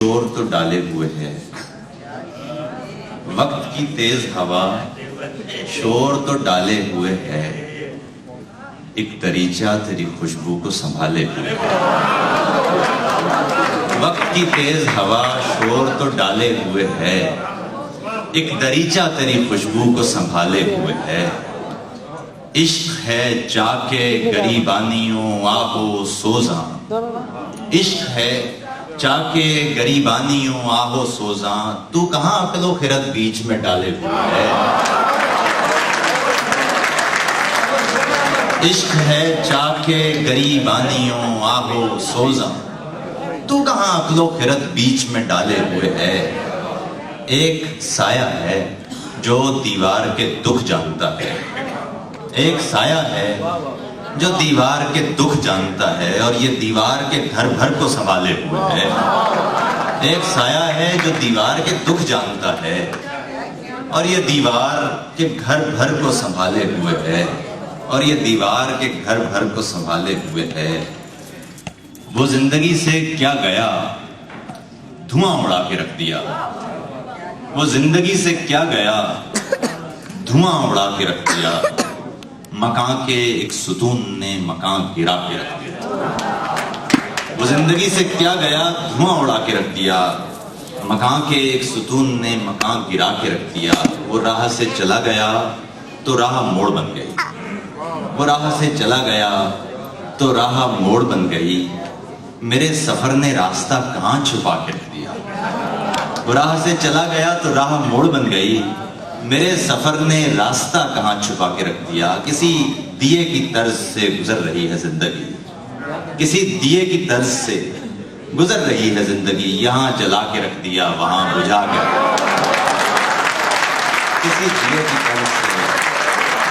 شور تو ڈالے ہوئے ہے وقت کی تیز ہوا، شور تو ڈالے ہوئے ہے، ایک دریچہ تیری خوشبو کو سنبھالے ہوئے ہے۔ وقت کی تیز ہوا، شور تو ڈالے ہوئے ہے، ایک دریچہ تیری خوشبو کو سنبھالے ہوئے ہے۔ عشق ہے چاکے گریبانیوں آہو سوزاں، عشق ہے چاکے گریبانیوں آہو سوزاں، تو کہاں عقل و خرد بیچ میں ڈالے ہوئے ہے۔ عشق ہے چاکے گریبانیوں آہو سوزاں، تو کہاں عقل و خرد بیچ میں ڈالے ہوئے ہے۔ ایک سایہ ہے جو دیوار کے دکھ جانتا ہے، ایک سایہ ہے جو دیوار کے دکھ جانتا ہے، اور یہ دیوار کے گھر بھر کو سنبھالے ہوئے ہے۔ ایک سایہ ہے جو دیوار کے دکھ جانتا ہے، اور یہ دیوار کے گھر بھر کو سنبھالے ہوئے ہے، اور یہ دیوار کے گھر بھر کو سنبھالے ہوئے ہے۔ وہ زندگی سے کیا گیا، دھواں اڑا کے رکھ دیا۔ وہ زندگی سے کیا گیا، دھواں اڑا کے رکھ دیا۔ مکان کے ایک ستون نے مکان گرا کے رکھ دیا۔ وہ زندگی سے کیا گیا، دھواں اڑا کے رکھ دیا۔ مکان کے ایک ستون نے مکان گرا کے رکھ دیا۔ وہ راہ سے چلا گیا تو راہ موڑ بن گئی، وہ راہ سے چلا گیا تو راہ موڑ بن گئی۔ میرے سفر نے راستہ کہاں چھپا کے رکھ دیا۔ وہ راہ سے چلا گیا تو راہ موڑ بن گئی، میرے سفر نے راستہ کہاں چھپا کے رکھ دیا۔ کسی دیے کی طرز سے گزر رہی ہے زندگی، کسی دیے کی طرز سے گزر رہی ہے زندگی، یہاں جلا کے رکھ دیا وہاں بجھا کے رکھ دیا۔ کسی دیے کی طرز سے،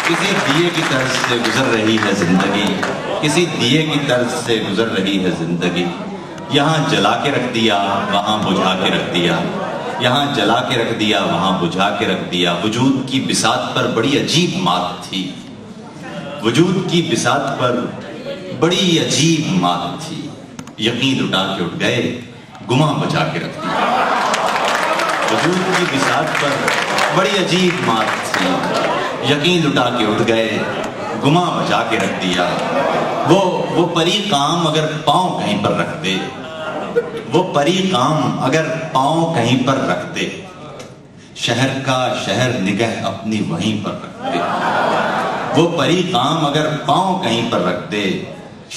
کسی دیے کی طرز سے گزر رہی ہے زندگی، کسی دیے کی طرز سے گزر رہی ہے زندگی، یہاں جلا کے رکھ دیا وہاں بجھا کے رکھ دیا، یہاں جلا کے رکھ دیا وہاں بجھا کے رکھ دیا۔ وجود کی بساط پر بڑی عجیب مات تھی، وجود کی بساط پر بڑی عجیب مات تھی، یقین لٹا کے اٹھ گئے گماں بچا کے رکھ دیا۔ وجود کی بساط پر بڑی عجیب مات تھی، یقین لٹا کے اٹھ گئے گماں بچا کے رکھ دیا۔ وہ پری کام اگر پاؤں کہیں پر رکھ دے، وہ پری کام اگر پاؤں کہیں پر رکھ دے، شہر کا شہر نگہ اپنی وہیں پر رکھ دے۔ وہ پری کام اگر پاؤں کہیں پر رکھ دے،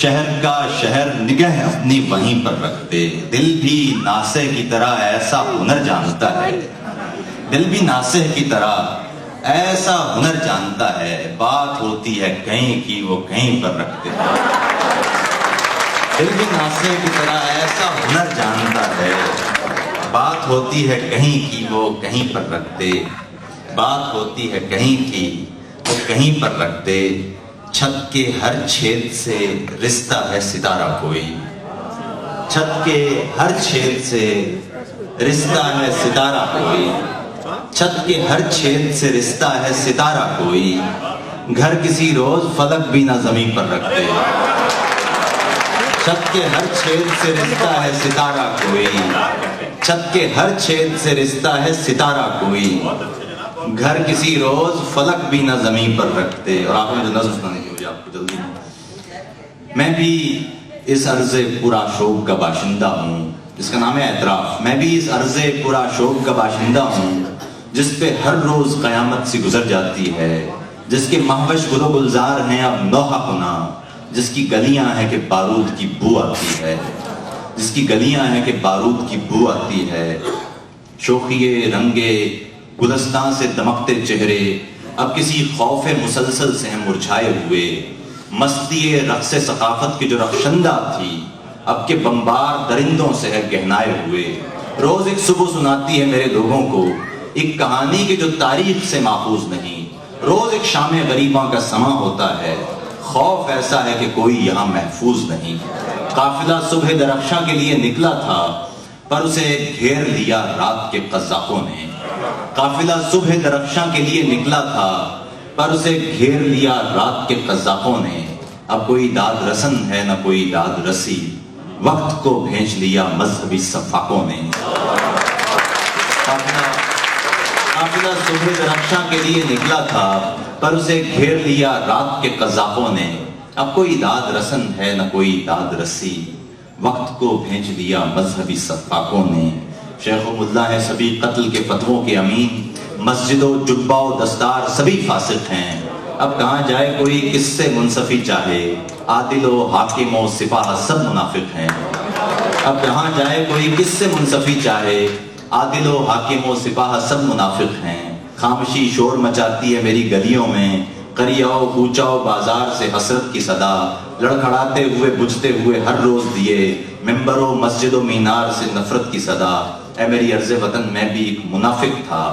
شہر کا شہر نگہ اپنی وہیں پر رکھ دے۔ دل بھی ناصح کی طرح ایسا ہنر جانتا ہے، دل بھی ناصح کی طرح ایسا ہنر جانتا ہے، بات ہوتی ہے کہیں کی وہ کہیں پر رکھ دے۔ دل بھی ناصح کی طرح ایسا ہنر جانتا ہے، بات ہوتی ہے کہیں کی وہ کہیں پر رکھ دے، بات ہوتی ہے کہیں کی وہ کہیں پر رکھ دے۔ چھت کے ہر چھید سے رشتہ ہے ستارہ کوئی، چھت کے ہر چھید سے رشتہ ہے ستارہ کوئی، چھت کے ہر چھید سے رشتہ ہے ستارہ کوئی، گھر کسی روز فلک بھی نہ زمین پر رکھ دے۔ چھت کے ہر چھید سے رشتہ ہے ستارہ کوئی، چھت کے ہر چھید سے رشتہ ہے ستارہ کوئی، گھر کسی روز فلک بھی نہ زمین پر رکھتے۔ اور آپ نے جو نظم سنانے کی مجھے آپ کو جلدی میں بھی اس عرض پورا شوق کا باشندہ ہوں، جس کا نام ہے اعتراف۔ میں بھی اس عرض پورا شوق کا باشندہ ہوں، جس پہ ہر روز قیامت سی گزر جاتی ہے، جس کے مہوش گل و گلزار ہیں اب نوحہ ہونا، جس کی گلیاں ہیں کہ بارود کی بو آتی ہے، جس کی گلیاں ہیں کہ بارود کی بو آتی ہے۔ شوخیے رنگے گلستان سے دمکتے چہرے اب کسی خوف مسلسل سے ہیں مرجھائے ہوئے، مستی رقص ثقافت کی جو رخشندہ تھی اب کے بمبار درندوں سے ہے گہنائے ہوئے۔ روز ایک صبح سناتی ہے میرے لوگوں کو ایک کہانی کی جو تاریخ سے ماخوذ نہیں، روز ایک شام غریباں کا سماں ہوتا ہے، خوف ایسا ہے کہ کوئی یہاں محفوظ نہیں۔ قافلہ صبح درخشاں کے لیے نکلا تھا پر اسے گھیر لیا رات کے قزاقوں نے، قافلہ صبح درخشاں کے لیے نکلا تھا پر اسے گھیر لیا رات کے قزاقوں نے۔ اب کوئی داد رسن ہے نہ کوئی داد رسی، وقت کو بھیج لیا مذہبی سفاکوں نے. قافلہ صبح درخشاں کے لیے نکلا تھا پر اسے گھیر لیا رات کے قذافوں نے. اب کوئی داد رسن ہے نہ کوئی داد رسی، وقت کو بھیج لیا مذہبی سفاکوں نے. شیخ و ملا ہے سبھی قتل کے فتووں کے امین، مسجد و جبہ و دستار سبھی فاسق ہیں. اب کہاں جائے کوئی کس سے منصفی چاہے، عادل و حاکم و سپاہ سب منافق ہیں. اب کہاں جائے کوئی کس سے منصفی چاہے، عادل و حاکم و سپاہ سب منافق ہیں. خاموشی شور مچاتی ہے میری گلیوں میں، قریاؤ کوچاؤ بازار سے حسرت کی صدا. لڑکھڑاتے ہوئے بجھتے ہوئے ہر روز دیے، ممبر و مسجد و مینار سے نفرت کی صدا. اے میری عرض وطن میں بھی ایک منافق تھا،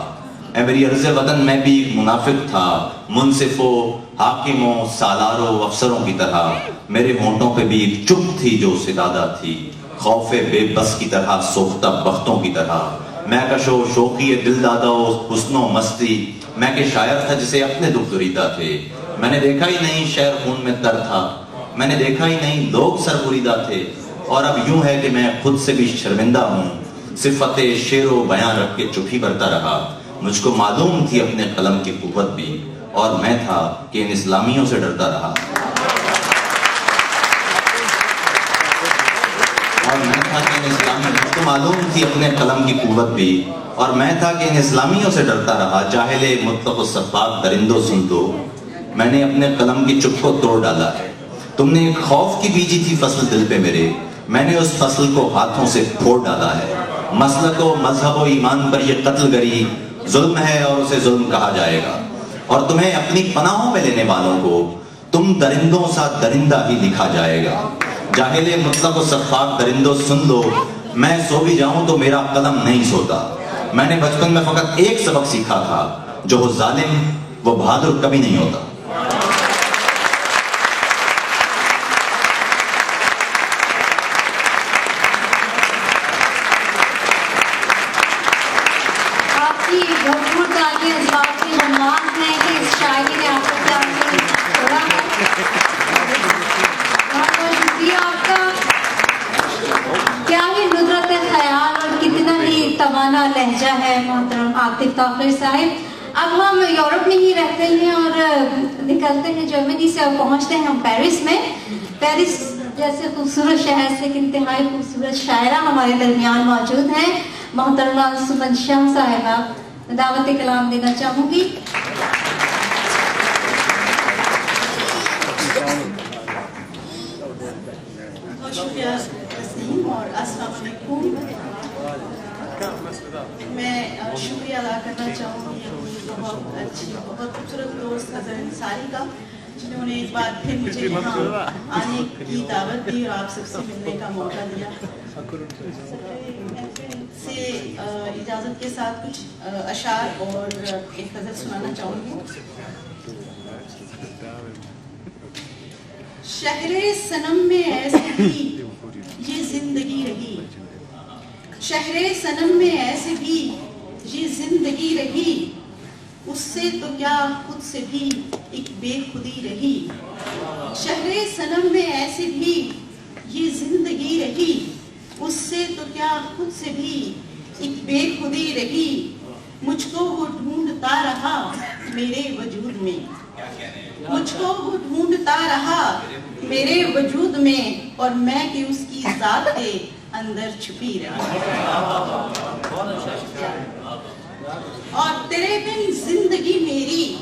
اے میری عرض وطن میں بھی ایک منافق تھا. منصفوں حاکموں سالاروں افسروں کی طرح میرے ہونٹوں پہ بھی ایک چپ تھی جو سدادہ تھی. خوف بے بس کی طرح سوختہ بختوں کی طرح میں کشو شوقی دل دادا و حسن و مستی. میں کہ شاعر تھا جسے اپنے دکھ دریدہ تھے. میں نے دیکھا ہی نہیں شعر خون میں تر تھا، میں نے دیکھا ہی نہیں لوگ سر بریدہ تھے. اور اب یوں ہے کہ میں خود سے بھی شرمندہ ہوں، صفت شعر و بیان رکھ کے چپ ہی برتا رہا. مجھ کو معلوم تھی اپنے قلم کی قوت بھی، اور میں تھا کہ ان اسلامیوں سے ڈرتا رہا. مجھ کو معلوم تھی اپنے قلم کی قوت بھی، اور میں تھا کہ ان اسلامیوں سے ڈرتا رہا. جاہل مطلق و سفاک درندوں سن دو، میں نے اپنے قلم کی چپ کو توڑ ڈالا ہے. تم نے ایک خوف کی بیجی تھی فصل دل پہ میرے، میں نے اس فصل کو ہاتھوں سے پھوڑ ڈالا ہے. مسلک و مذہب و ایمان پر یہ قتل گری ظلم ہے اور اسے ظلم کہا جائے گا. اور تمہیں اپنی پناہوں میں لینے والوں کو تم درندوں سا درندہ ہی لکھا جائے گا. جاہل مطلق و سفاک درندوں سن لو، میں سو بھی جاؤں تو میرا قلم نہیں سوتا. میں نے بچپن میں فقط ایک سبق سیکھا تھا، جو وہ ظالم وہ بہادر کبھی نہیں ہوتا. آپ کی بھرپور تعلیم اس بات کی نماز ہے کہ اس شاعری نے آپ کو کیا چھوڑا ہے. بہت بہت شکریہ آپ کا. کیا ہی ندرت خیال اور کتنا ہی توانا لہجہ ہے محترم عاطف طاہر صاحب. اب ہم یورپ میں ہی رہتے ہیں اور نکلتے ہیں جرمنی سے اور پہنچتے ہیں ہم پیرس میں. پیرس جیسے خوبصورت شہر سے ایک انتہائی خوبصورت شاعرہ ہمارے درمیان موجود ہیں. محترمہ سمن شاہ صاحبہ، دعوت کلام دینا چاہوں گی. بہت شکریہ تسلیم اور السلام علیکم. میں شکریہ ادا کرنا چاہوں گی اپنی بہت اچھی بہت خوبصورت دوست اظہر انصاری کا، جنہوں نے ایک بار پھر مجھے یہاں آنے کی دعوت دی اور آپ سب سے ملنے کا موقع دیا. سے اجازت کے ساتھ کچھ اشعار اور ایک غزل سنانا چاہوں گی. شہر صنم میں ایسے بھی یہ زندگی رہی، شہر صنم میں ایسے بھی یہ زندگی رہی، اس سے تو کیا خود سے بھی ایک بے خودی رہی. شہر صنم میں ایسے بھی یہ زندگی رہی، اس سے تو کیا خود سے بھی ایک بے خودی رہی. مجھ کو وہ ڈھونڈتا رہا میرے وجود میں، مجھ کو وہ ڈھونڈتا رہا میرے وجود میں، اور میں کہ اس کی ذات کے اندر چھپی رہی. اور تیرے بن زندگی میری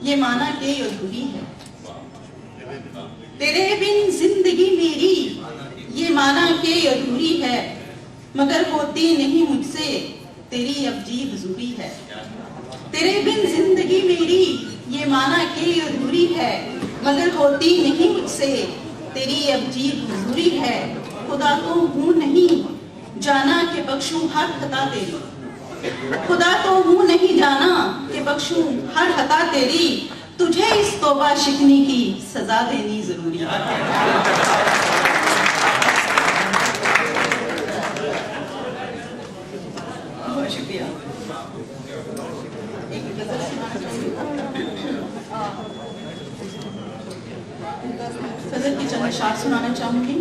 یہ مانا کہ ادھوری ہے، تیرے بن زندگی میری یہ مانا کہ ادھوری ہے، مگر ہوتی نہیں مجھ سے تیری اب جی حضوری ہے. تیرے بن زندگی میری یہ مانا کہ ادھوری ہے، مگر ہوتی نہیں مجھ سے تیری اب جی حضوری ہے. خدا تو ہوں نہیں جانا کہ بخشوں ہر خطا تیری، خدا تو ہوں نہیں جانا کہ بخشوں ہر خطا تیری، تجھے اس توبہ شکنی کی سزا دینی ضروری ہے. بہت شکریہ. فضل کی چند اشعار سنانا چاہوں گی.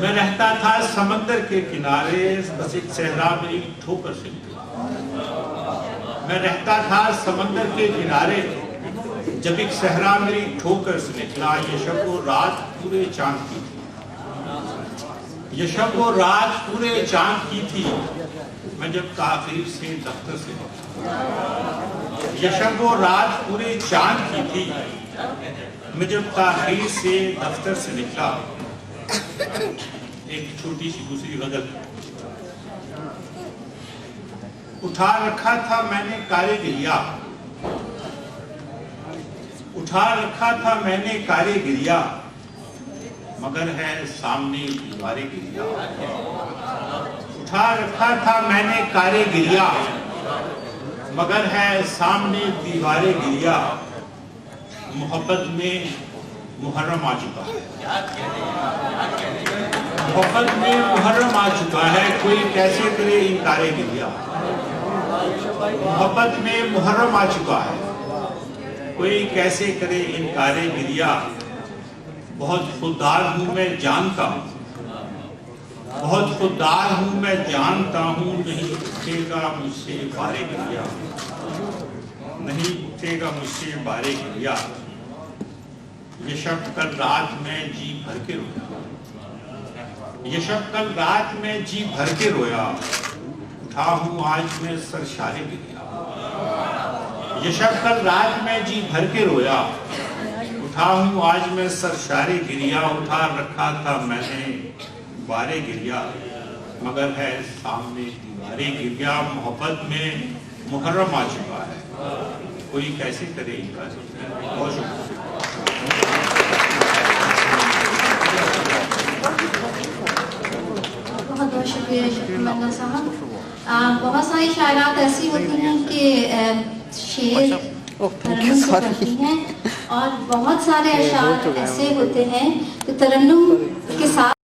میں رہتا تھا سمندر کے کنارے بس ایک صحرا میری ٹھوکر سے نکلا میں رہتا تھا سمندر کے کنارے جب ایک صحرا میری ٹھوکر سے نکلا یہ شب و رات پورے چاند کی تھی یہ شب و رات پورے چاند کی تھی میں جب تاخیر سے دفتر سے یہ شب و رات پورے چاند کی تھی میں جب تاخیر سے دفتر سے نکلا ایک چھوٹی سی دوسری غزل اٹھا رکھا تھا میں نے کارے گریا اٹھا رکھا تھا میں نے کارے گریا مگر ہے سامنے دیوارے گریا اٹھا رکھا تھا میں نے کارے گریا مگر ہے سامنے دیوارے گریا محبت میں محرم آ چکا ہے محبت میں محرم آ چکا ہے کوئی کیسے کرے انکار گریا محبت میں محرم آ چکا ہے کوئی کیسے کرے انکار گریا بہت خوددار ہوں میں جانتا ہوں بہت خوددار ہوں میں جانتا ہوں نہیں اٹھے گا مجھ سے بارے گریا نہیں اٹھے گا مجھ سے بارے گریا یہ شب کل رات میں جی بھر کے رویا یہ شب کل رات میں جی بھر کے رویا اٹھا ہوں آج میں سرشارے گریا یہ شب کل رات میں جی بھر کے رویا اٹھا ہوں آج میں سرشارے گریا اٹھا رکھا تھا میں نے بارے گریا مگر ہے سامنے دیوارے گریا محبت میں محرم آ چکا ہے کوئی کیسے کرے انکار بہت شکریہ بہت بہت شکریہ شکریہ صاحب بہت ساری شاعرات ایسی ہوتی ہیں کہ شعر ترنم سے کرتی ہیں اور بہت سارے اشعار ایسے ہوتے ہیں کہ ترنم کے ساتھ